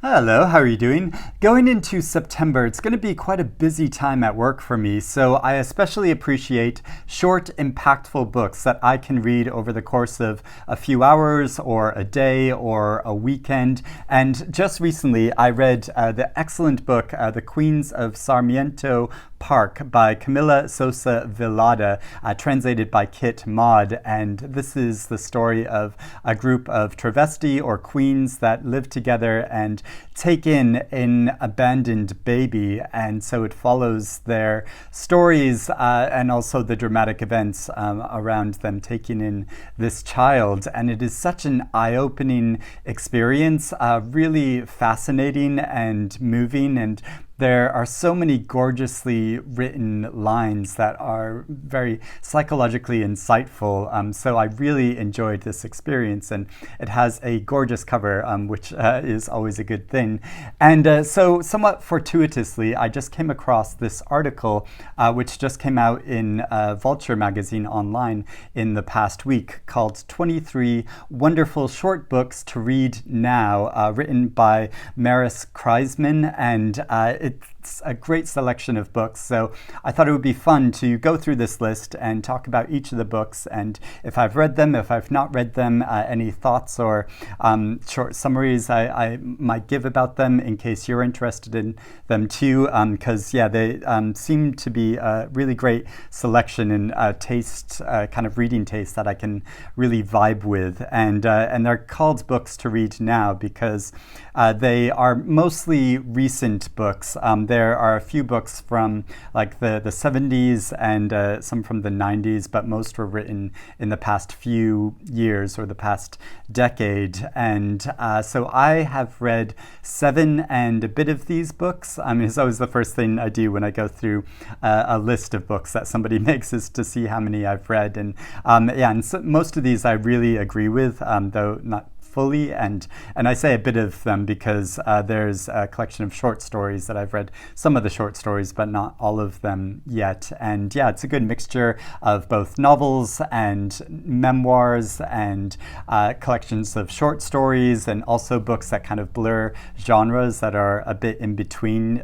Hello, how are you doing? Going into September, it's going to be quite a busy time at work for me, so I especially appreciate short, impactful books that I can read over the course of a few hours or a day or a weekend. And just recently, I read the excellent book, The Queens of Sarmiento Park by Camila Sosa Villada, translated by Kit Maud. And this is the story of a group of travesti or queens that live together and take in an abandoned baby. And so it follows their stories and also the dramatic events around them taking in this child. And it is such an eye-opening experience, really fascinating and moving, and there are so many gorgeously written lines that are very psychologically insightful. So I really enjoyed this experience, and it has a gorgeous cover, which is always a good thing. And so somewhat fortuitously, I just came across this article, which just came out in Vulture magazine online in the past week, called 23 Wonderful Short Books to Read Now, written by Maris Kreizman, and it's a great selection of books, so I thought it would be fun to go through this list and talk about each of the books, and if I've read them, if I've not read them, any thoughts or short summaries I might give about them in case you're interested in them too, because they seem to be a really great selection and taste, kind of reading taste that I can really vibe with, and they're called books to read now because they are mostly recent books. There are a few books from like the 70s and some from the 90s, but most were written in the past few years or the past decade. And so I have read 7 and a bit of these books. It's always the first thing I do when I go through a list of books that somebody makes, is to see how many I've read. And so most of these I really agree with, though not fully, and I say a bit of them because there's a collection of short stories that I've read some of the short stories, but not all of them yet. And it's a good mixture of both novels and memoirs and collections of short stories, and also books that kind of blur genres that are a bit in between,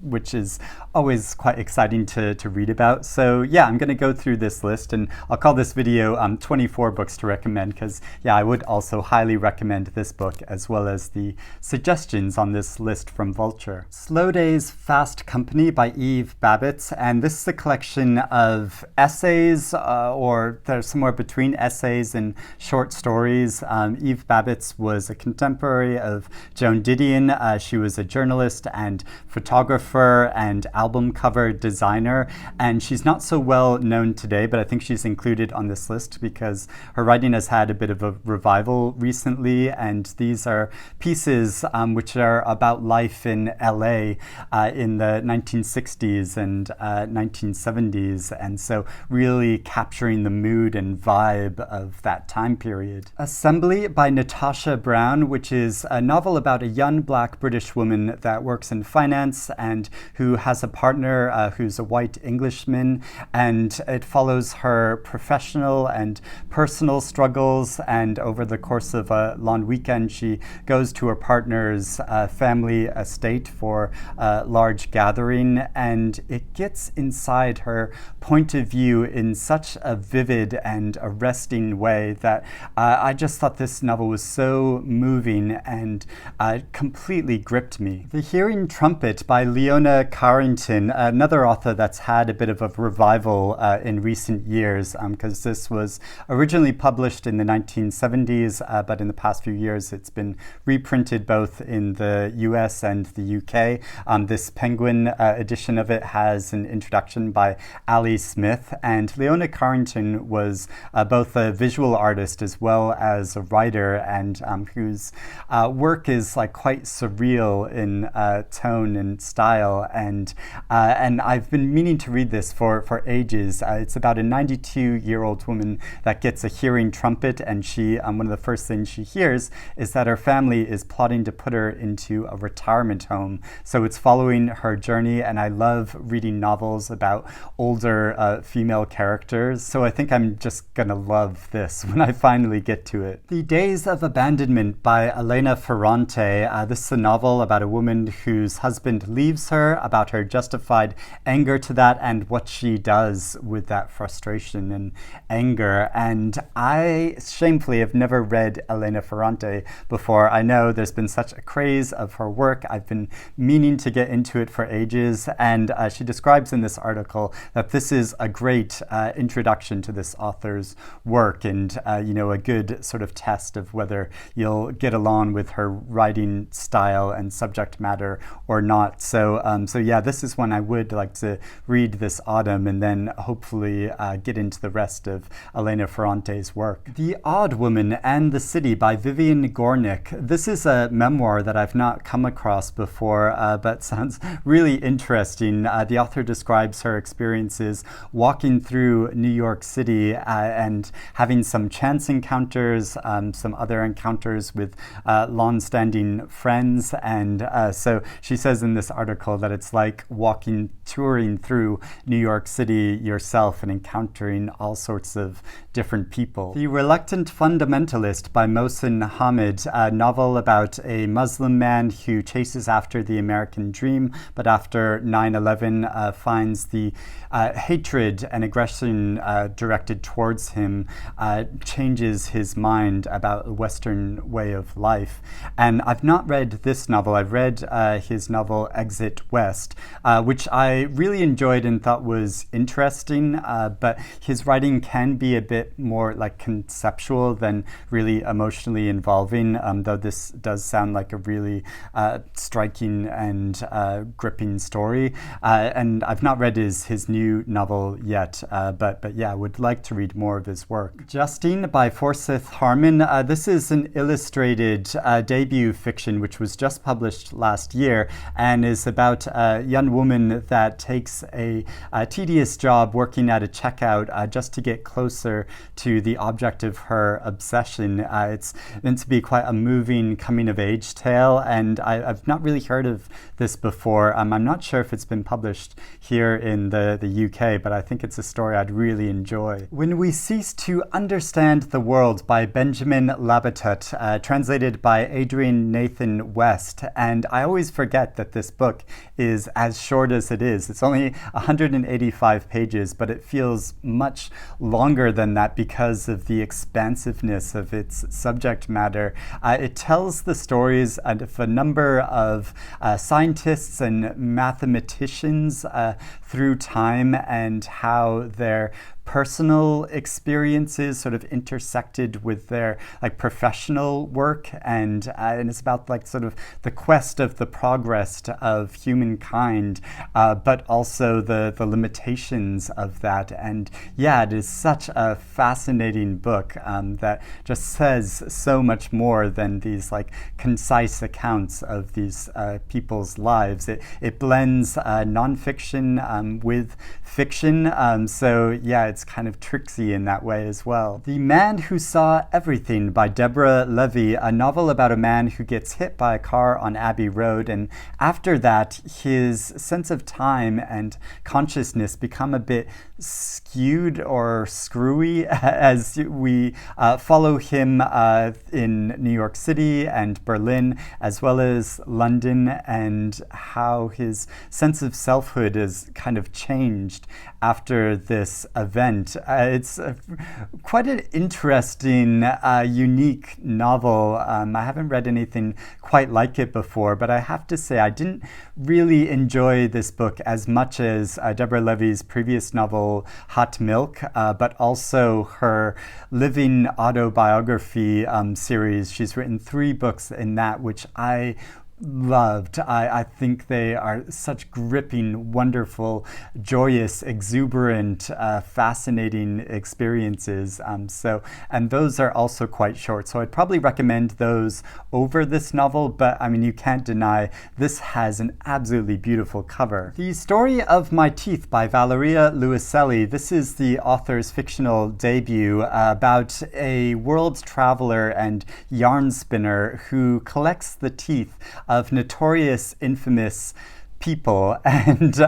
which is always quite exciting to read about. So I'm going to go through this list, and I'll call this video 24 books to recommend, because I would also highly recommend this book as well as the suggestions on this list from Vulture. Slow Days, Fast Company by Eve Babitz, and this is a collection of essays, or they're somewhere between essays and short stories. Eve Babitz was a contemporary of Joan Didion. She was a journalist and photographer and album cover designer, and she's not so well known today, but I think she's included on this list because her writing has had a bit of a revival recently, and these are pieces which are about life in LA in the 1960s and 1970s, and so really capturing the mood and vibe of that time period. Assembly by Natasha Brown, which is a novel about a young black British woman that works in finance and who has a partner who's a white Englishman, and it follows her professional and personal struggles, and over the course of a long weekend she goes to her partner's family estate for a large gathering, and it gets inside her point of view in such a vivid and arresting way that I just thought this novel was so moving and completely gripped me. The Hearing Trumpet by Leonora Carrington, another author that's had a bit of a revival in recent years, because this was originally published in the 1970s, but in the past few years it's been reprinted both in the US and the UK. This Penguin edition of it has an introduction by Ali Smith, and Leonora Carrington was both a visual artist as well as a writer, and whose work is like quite surreal in tone and style, and I've been meaning to read this for ages. It's about a 92-year-old woman that gets a hearing trumpet, and she one of the first things she hears is that her family is plotting to put her into a retirement home. So it's following her journey, and I love reading novels about older female characters. So I think I'm just gonna love this when I finally get to it. The Days of Abandonment by Elena Ferrante. This is a novel about a woman whose husband leaves her, about her justified anger to that, and what she does with that frustration and anger. And I shamefully have never read Elena Ferrante before. I know there's been such a craze of her work. I've been meaning to get into it for ages, and she describes in this article that this is a great introduction to this author's work, and a good sort of test of whether you'll get along with her writing style and subject matter or not. So yeah, this is one I would like to read this autumn, and then hopefully get into the rest of Elena Ferrante's work. The Odd Woman and the City by Vivian Gornick. This is a memoir that I've not come across before, but sounds really interesting. The author describes her experiences walking through New York City and having some chance encounters, some other encounters with long-standing friends, and so she says in this article that it's like touring through New York City yourself and encountering all sorts of different people. The Reluctant Fundamentalist by Mohsin Hamid, a novel about a Muslim man who chases after the American dream, but after 9/11 finds the hatred and aggression directed towards him changes his mind about the Western way of life. And I've not read this novel. I've read his novel Exit West, which I really enjoyed and thought was interesting, but his writing can be a bit more like conceptual than really emotionally involving, though this does sound like a really striking and gripping story. And I've not read his new novel yet, but yeah, I would like to read more of his work. Justine by Forsyth Harmon. This is an illustrated debut fiction which was just published last year and is about a young woman that takes a tedious job working at a checkout just to get closer to the object of her obsession. It's meant to be quite a moving coming-of-age tale, and I've not really heard of this before. I'm not sure if it's been published here in the UK, but I think it's a story I'd really enjoy. When We Cease to Understand the World by Benjamín Labatut, translated by Adrian Nathan West. And I always forget that this book is as short as it is. It's only 185 pages, but it feels much longer than that because of the expansiveness of its subject matter. It tells the stories of a number of scientists and mathematicians through time and how their personal experiences sort of intersected with their professional work, and it's about sort of the quest of the progress of humankind, but also the limitations of that. And yeah, it is such a fascinating book that just says so much more than these concise accounts of these people's lives. It blends nonfiction with fiction, so yeah, it's kind of tricksy in that way as well. The Man Who Saw Everything by Deborah Levy, a novel about a man who gets hit by a car on Abbey Road, and after that his sense of time and consciousness become a bit skewed or screwy as we follow him in New York City and Berlin, as well as London, and how his sense of selfhood is kind of changed after this event. It's quite an interesting, unique novel. I haven't read anything quite like it before, but I have to say I didn't really enjoy this book as much as Deborah Levy's previous novel, Hot Milk, but also her living autobiography series. She's written 3 books in that, which I loved. I think they are such gripping, wonderful, joyous, exuberant, fascinating experiences. And those are also quite short. So I'd probably recommend those over this novel, but I mean, you can't deny this has an absolutely beautiful cover. The Story of My Teeth by Valeria Luiselli. This is the author's fictional debut about a world traveler and yarn spinner who collects the teeth of notorious, infamous people, and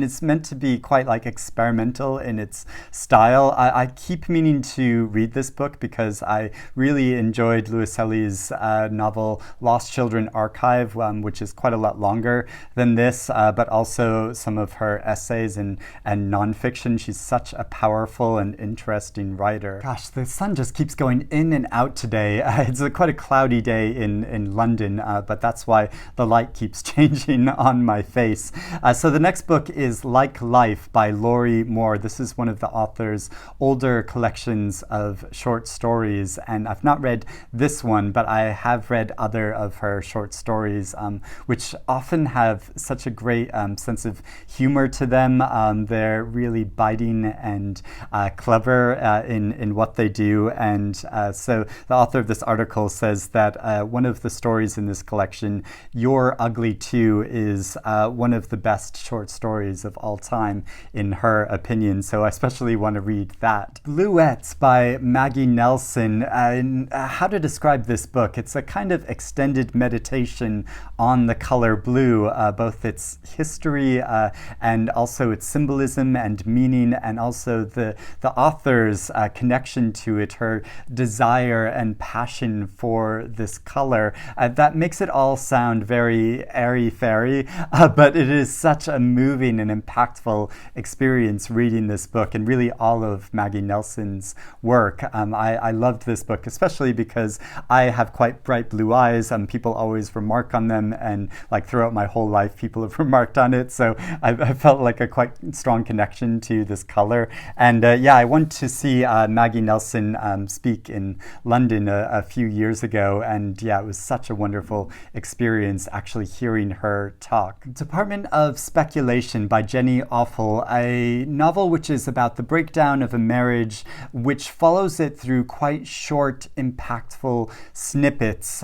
it's meant to be quite like experimental in its style. I keep meaning to read this book because I really enjoyed Luiselli's novel Lost Children Archive, which is quite a lot longer than this, but also some of her essays and nonfiction. She's such a powerful and interesting writer. Gosh, the sun just keeps going in and out today. It's quite a cloudy day in London, but that's why the light keeps changing on my face. So the next book is Like Life by Laurie Moore. This is one of the author's older collections of short stories, and I've not read this one, but I have read other of her short stories, which often have such a great sense of humor to them. They're really biting and clever in what they do, and so the author of this article says that one of the stories in this collection, You're Ugly Too, is one of the best short stories of all time in her opinion, so I especially want to read that. Luetz by Maggie Nelson. How to describe this book? It's a kind of extended meditation on the color blue, both its history and also its symbolism and meaning, and also the author's connection to it, her desire and passion for this color. That makes it all sound very airy-fairy, but it is such a moving and impactful experience reading this book, and really all of Maggie Nelson's work. I loved this book, especially because I have quite bright blue eyes. People always remark on them, and like throughout my whole life, people have remarked on it. So I felt like a quite strong connection to this color. And I went to see Maggie Nelson speak in London a few years ago, and it was such a wonderful experience actually hearing her talk. Department of Speculation by Jenny Offal, a novel which is about the breakdown of a marriage, which follows it through quite short, impactful snippets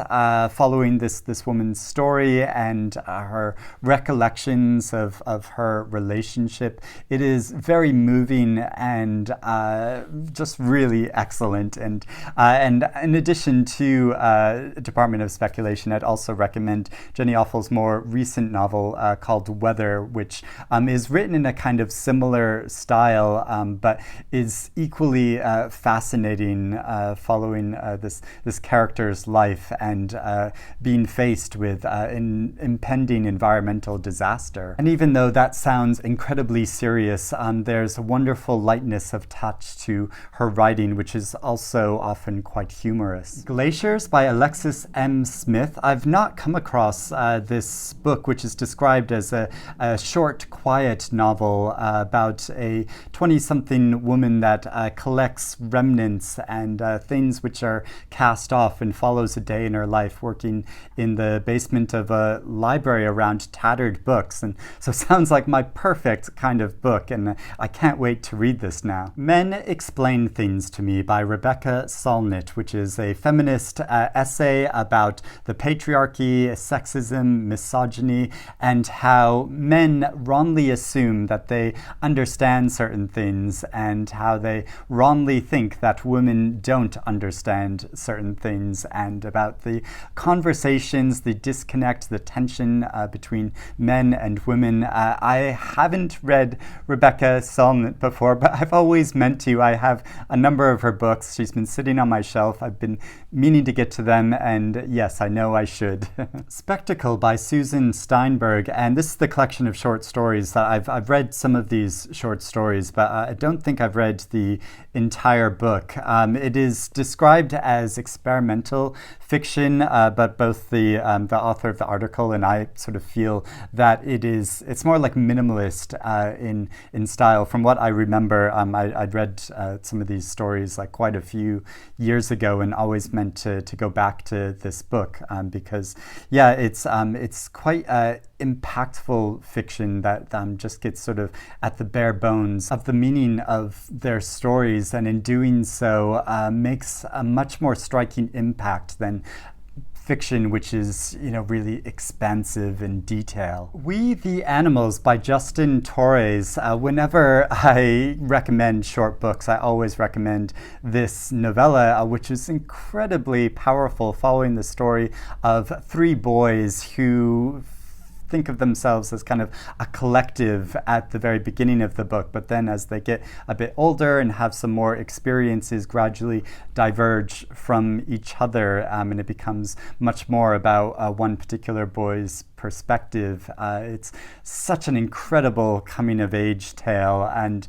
following this woman's story and her recollections of her relationship. It is very moving and just really excellent. And in addition to Department of Speculation, I'd also recommend Jenny Offal's more recent novel called Weather, which is written in a kind of similar style, but is equally fascinating, following this character's life and being faced with an impending environmental disaster. And even though that sounds incredibly serious, there's a wonderful lightness of touch to her writing, which is also often quite humorous. Glaciers by Alexis M. Smith. I've not come across this book, which is described as a short, quiet novel about a 20-something woman that collects remnants and things which are cast off, and follows a day in her life working in the basement of a library around tattered books. And so it sounds like my perfect kind of book, and I can't wait to read this now. Men Explain Things to Me by Rebecca Solnit, which is a feminist essay about the patriarchy, sexism, misogyny, and how men wrongly assume that they understand certain things, and how they wrongly think that women don't understand certain things, and about the conversations, the disconnect, the tension between men and women. I haven't read Rebecca Solnit before, but I've always meant to. I have a number of her books. She's been sitting on my shelf. I've been meaning to get to them, and yes, I know I should. Spectacle by Susan Steinberg. Hamburg, and this is the collection of short stories that I've read some of these short stories, but I don't think I've read the entire book. It is described as experimental fiction, but both the author of the article and I sort of feel that it's more like minimalist in style. From what I remember, I'd read some of these stories like quite a few years ago, and always meant to go back to this book because it's quite impactful fiction that just gets sort of at the bare bones of the meaning of their stories, and in doing so makes a much more striking impact than fiction, which is, really expansive in detail. We the Animals by Justine Torres. Whenever I recommend short books, I always recommend this novella, which is incredibly powerful, following the story of three boys who think of themselves as kind of a collective at the very beginning of the book, but then as they get a bit older and have some more experiences, gradually diverge from each other, and it becomes much more about one particular boy's perspective. It's such an incredible coming-of-age tale, and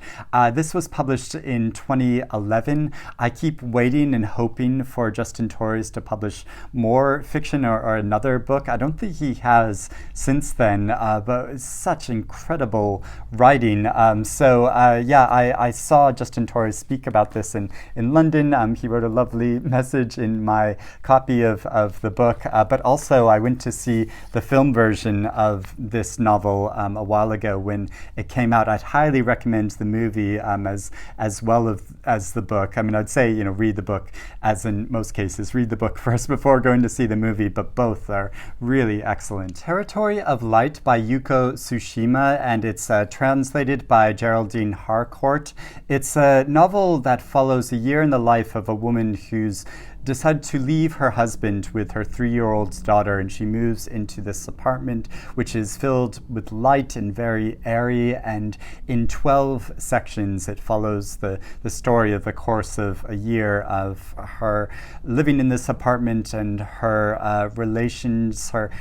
this was published in 2011. I keep waiting and hoping for Justine Torres to publish more fiction or another book. I don't think he has since then, but it's such incredible writing. I saw Justine Torres speak about this in London. He wrote a lovely message in my copy of the book, but also I went to see the film version of this novel a while ago when it came out. I'd highly recommend the movie as well as the book. I mean, I'd say, read the book, as in most cases, read the book first before going to see the movie, but both are really excellent. Territory of Light by Yuko Tsushima, and it's translated by Geraldine Harcourt. It's a novel that follows a year in the life of a woman who's decided to leave her husband with her 3-year-old daughter, and she moves into this apartment which is filled with light and very airy, and in 12 sections it follows the story of the course of a year of her living in this apartment and her relations, her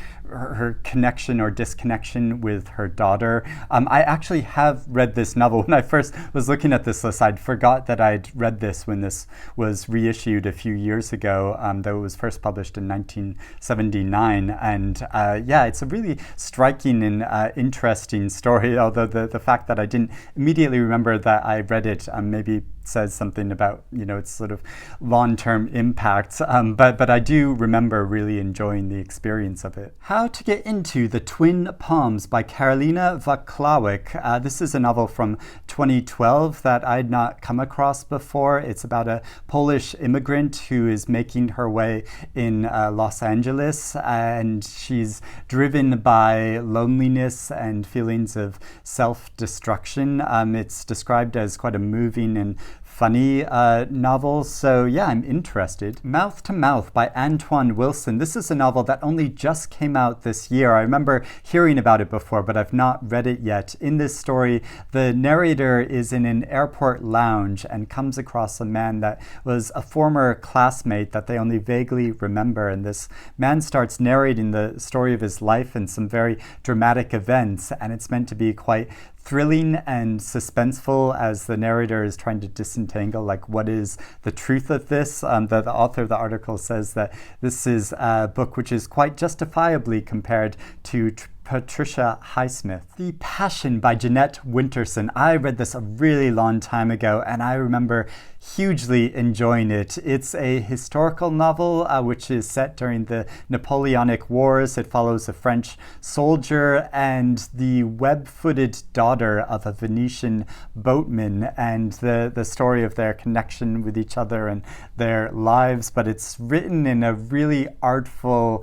connection or disconnection with her daughter. I actually have read this novel. When I first was looking at this list, I'd forgot that I'd read this when this was reissued a few years ago, though it was first published in 1979. And it's a really striking and interesting story, although the fact that I didn't immediately remember that I read it maybe says something about its sort of long-term impact, but I do remember really enjoying the experience of it. How to Get Into the Twin Palms by Karolina Wacławik. This is a novel from 2012 that I'd not come across before. It's about a Polish immigrant who is making her way in Los Angeles, and she's driven by loneliness and feelings of self-destruction. It's described as quite a moving and funny novel, so I'm interested. Mouth to Mouth by Antoine Wilson. This is a novel that only just came out this year. I remember hearing about it before, but I've not read it yet. In this story, the narrator is in an airport lounge and comes across a man that was a former classmate that they only vaguely remember, and this man starts narrating the story of his life and some very dramatic events, and it's meant to be quite thrilling and suspenseful as the narrator is trying to disentangle what is the truth of this. The author of the article says that this is a book which is quite justifiably compared to Patricia Highsmith. The Passion by Jeanette Winterson. I read this a really long time ago, and I remember hugely enjoying it. It's a historical novel which is set during the Napoleonic Wars. It follows a French soldier and the web-footed daughter of a Venetian boatman, and the story of their connection with each other and their lives, but it's written in a really artful,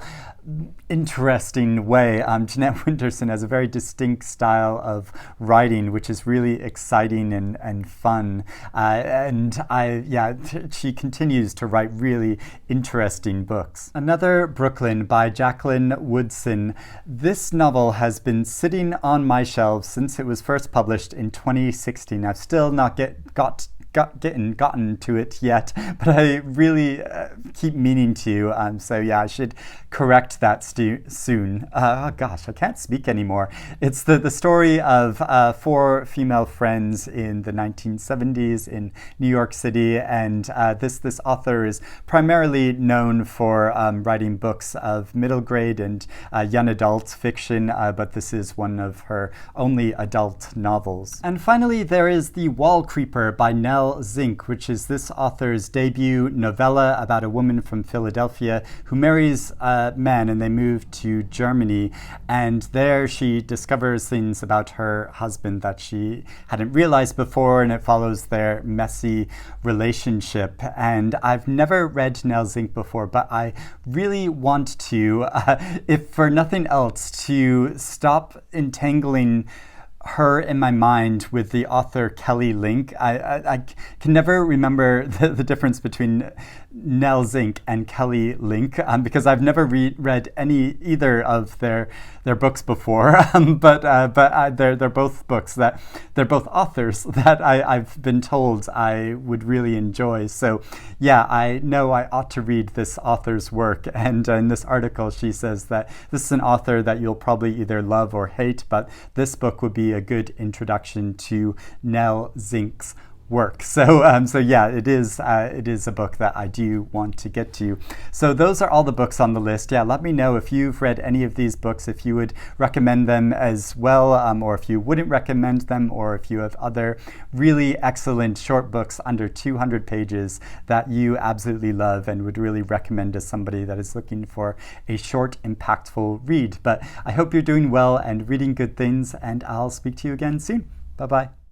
interesting way. Jeanette Winterson has a very distinct style of writing, which is really exciting and fun. She continues to write really interesting books. Another Brooklyn by Jacqueline Woodson. This novel has been sitting on my shelves since it was first published in 2016. I've still not got gotten to it yet, but I really keep meaning to. So yeah, I should correct that soon. Oh gosh, I can't speak anymore. It's the story of 4 female friends in the 1970s in New York City, and this author is primarily known for writing books of middle grade and young adult fiction, but this is one of her only adult novels. And finally, there is The Wall Creeper by Nell Zink, which is this author's debut novella about a woman from Philadelphia who marries a man and they move to Germany. And there she discovers things about her husband that she hadn't realized before, and it follows their messy relationship. And I've never read Nell Zink before, but I really want to, if for nothing else, to stop entangling her in my mind with the author Kelly Link. I can never remember the difference between Nell Zink and Kelly Link because I've never read either of their books before. But they're both books that they're both authors that I've been told I would really enjoy. So yeah, I know I ought to read this author's work. And in this article, she says that this is an author that you'll probably either love or hate, but this book would be a good introduction to Nell Zink's work. So yeah, it is a book that I do want to get to. So those are all the books on the list. Yeah, let me know if you've read any of these books, if you would recommend them as well, or if you wouldn't recommend them, or if you have other really excellent short books under 200 pages that you absolutely love and would really recommend to somebody that is looking for a short, impactful read. But I hope you're doing well and reading good things, and I'll speak to you again soon. Bye-bye.